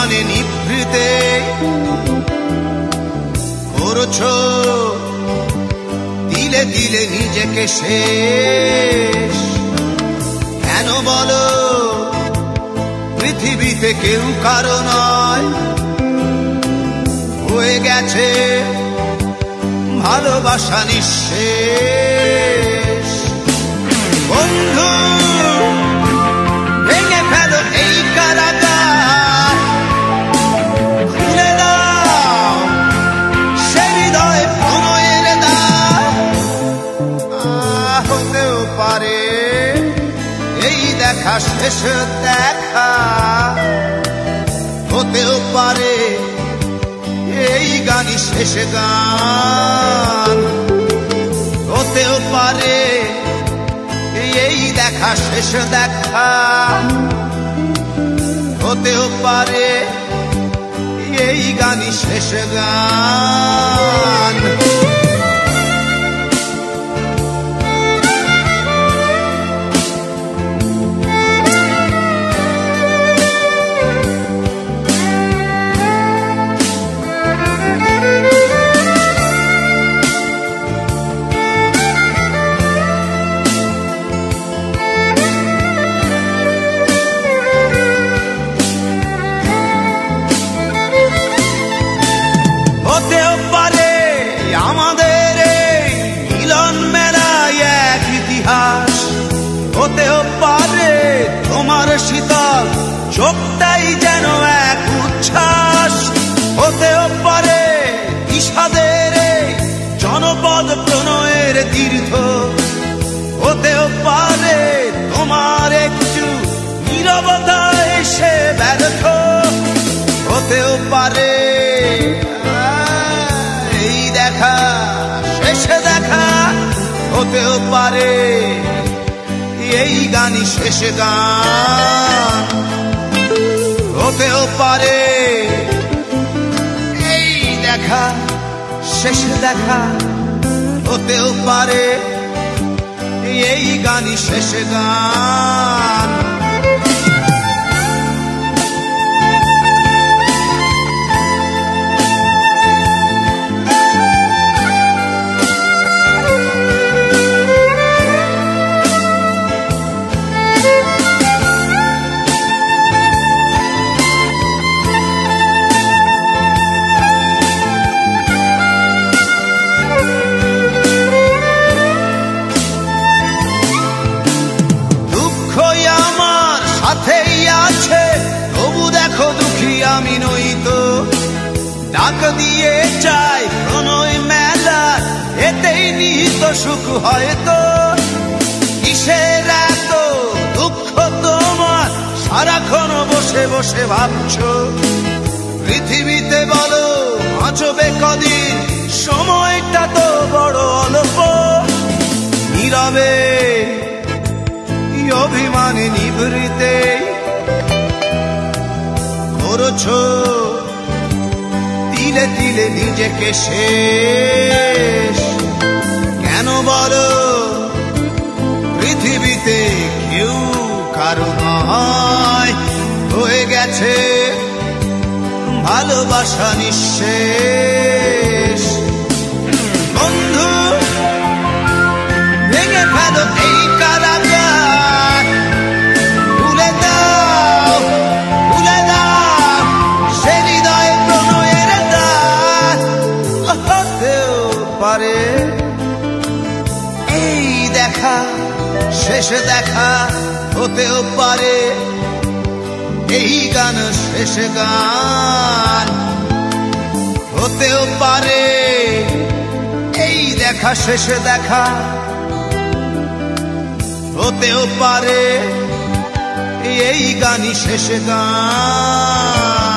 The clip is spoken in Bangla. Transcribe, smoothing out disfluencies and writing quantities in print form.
অভিমানে নিভৃতে করছো দিলে দিলে নিজেকে শেষ। কেন বলো পৃথিবীতে কেউ কারো নয়, হয়ে গেছে ভালোবাসা নিঃশেষ। বন্ধু ভেঙে ফেলো এই কারাগার, খুলে দাও সে হৃদয় প্রণয়ের দ্বার। হতেও পারে এই দেখা শেষ দেখা, হতেও পারে এই গানই শেষ গান, হতেও পারে এই দেখা শেষ দেখা, হতেও পারে এই গানই শেষ গান। হতেও পারে আমাদের এই মিলন মেলায় এক ইতিহাস, হতেও পারে তোমার শীতল চোখটাই যেন এক উচ্ছ্বাস, হতেও পারে বিষাদের এই জনপদ প্রণয়ের তীর্থ, হতেও পারে তোমার একটু নীরবতা এসে ব্যর্থ, হতেও পারে এই দেখা শেষ দেখা, হতেও পারে এই গানই শেষ গান, হতেও পারে এই দেখা শেষ দেখা, হতেও পারে এই গানই শেষ গান। সাথেই আছে তবু দেখো দুঃখী আমি নই তো, ডাক দিয়ে চাই প্রণয় মেলা এতেই নিহিত সুখ হয়তো। কিসের এত দুঃখ তোমার সারাক্ষণ বসে বসে ভাবছো, পৃথিবীতে বলো বাঁচবে কদিন, সময়টা তো বড় অল্প। নীরবে অভিমানে নিভৃতে করছো দিলে দিলে নিজেকে শেষ। কেন বলো পৃথিবীতে কেউ কারো নয়, হয়ে গেছে ভালোবাসা নিঃশেষ। বন্ধু ভেঙে ফেলো এই কারাগার, খুলে দাও সে হৃদয় প্রণয়ের দ্বার। হতেও পারে এই দেখা শেষ দেখা, হতেও পারে এই গান শেষ গান, হতেও পারে এই দেখা শেষ দেখা, হতেও পারে এই গানই শেষ গান।